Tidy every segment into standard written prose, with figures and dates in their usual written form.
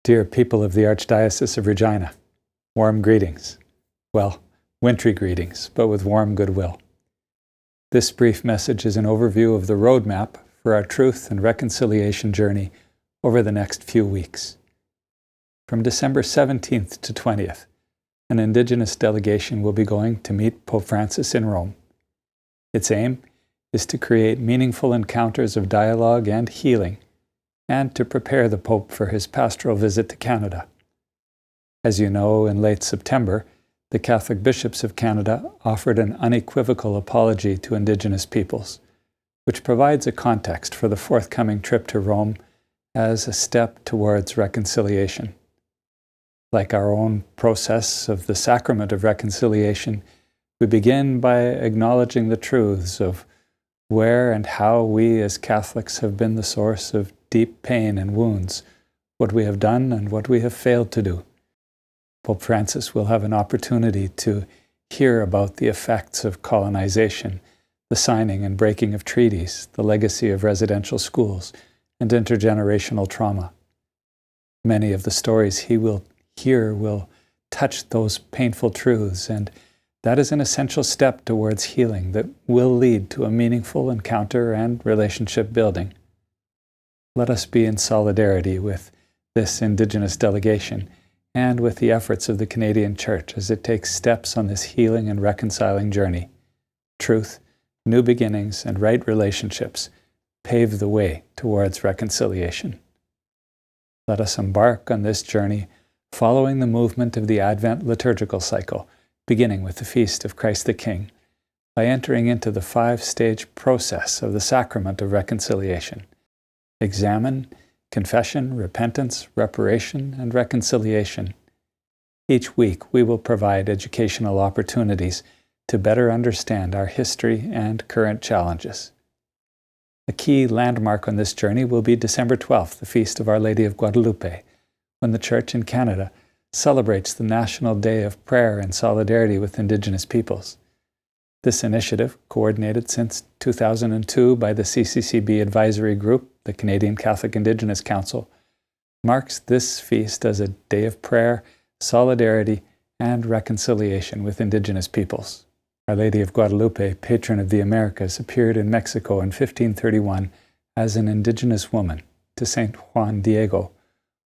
Dear people of the Archdiocese of Regina, warm greetings. Well, wintry greetings, but with warm goodwill. This brief message is an overview of the roadmap for our truth and reconciliation journey over the next few weeks. From December 17th to 20th, an Indigenous delegation will be going to meet Pope Francis in Rome. Its aim is to create meaningful encounters of dialogue and healing, and to prepare the Pope for his pastoral visit to Canada. As you know, in late September, the Catholic bishops of Canada offered an unequivocal apology to Indigenous peoples, which provides a context for the forthcoming trip to Rome as a step towards reconciliation. Like our own process of the sacrament of reconciliation, we begin by acknowledging the truths of where and how we as Catholics have been the source of deep pain and wounds, what we have done and what we have failed to do. Pope Francis will have an opportunity to hear about the effects of colonization, the signing and breaking of treaties, the legacy of residential schools, and intergenerational trauma. Many of the stories he will hear will touch those painful truths, and that is an essential step towards healing that will lead to a meaningful encounter and relationship building. Let us be in solidarity with this Indigenous delegation and with the efforts of the Canadian Church as it takes steps on this healing and reconciling journey. Truth, new beginnings, and right relationships pave the way towards reconciliation. Let us embark on this journey following the movement of the Advent liturgical cycle, beginning with the Feast of Christ the King, by entering into the 5-stage process of the sacrament of reconciliation. Examine, confession, repentance, reparation, and reconciliation. Each week we will provide educational opportunities to better understand our history and current challenges. A key landmark on this journey will be December 12th, the Feast of Our Lady of Guadalupe, when the Church in Canada celebrates the National Day of Prayer and Solidarity with Indigenous Peoples. This initiative, coordinated since 2002 by the CCCB Advisory Group, the Canadian Catholic Indigenous Council, marks this feast as a day of prayer, solidarity, and reconciliation with Indigenous peoples. Our Lady of Guadalupe, patron of the Americas, appeared in Mexico in 1531 as an Indigenous woman to Saint Juan Diego,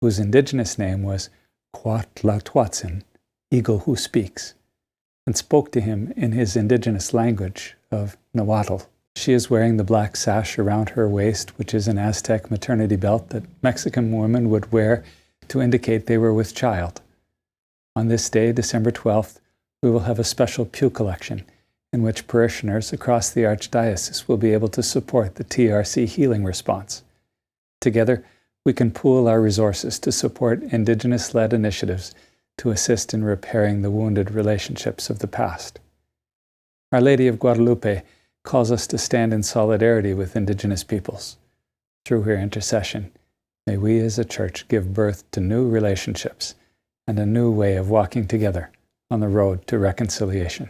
whose Indigenous name was Cuatlatlahuatzin, Eagle Who Speaks, and spoke to him in his Indigenous language of Nahuatl. She is wearing the black sash around her waist, which is an Aztec maternity belt that Mexican women would wear to indicate they were with child. On this day, December 12th, we will have a special pew collection in which parishioners across the Archdiocese will be able to support the TRC healing response. Together, we can pool our resources to support Indigenous-led initiatives to assist in repairing the wounded relationships of the past. Our Lady of Guadalupe calls us to stand in solidarity with Indigenous peoples. Through her intercession, may we as a Church give birth to new relationships and a new way of walking together on the road to reconciliation.